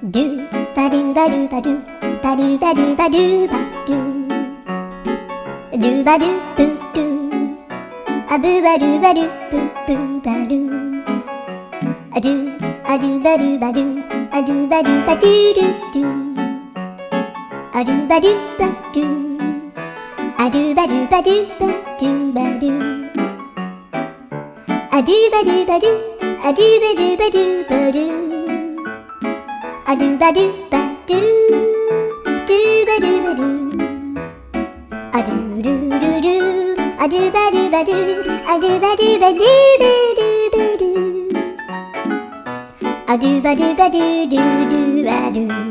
ドゥバドゥバドゥバドゥバドゥバドゥバドゥバドゥドゥバドゥブドゥアブバドゥバドゥブブバドゥアドゥアドゥバドゥバドゥアドゥバドゥバドゥドゥドゥアドゥバドゥバドゥアドゥバドゥバドゥバドゥバドゥアドゥバドゥバドゥアドゥバドゥバドゥバドゥアドゥバドゥバドゥドゥバドゥバドゥアドゥルルルアドゥバドゥバドゥアドゥバドゥバドゥバドゥバドゥアドゥバドゥバドゥドゥドゥバドゥ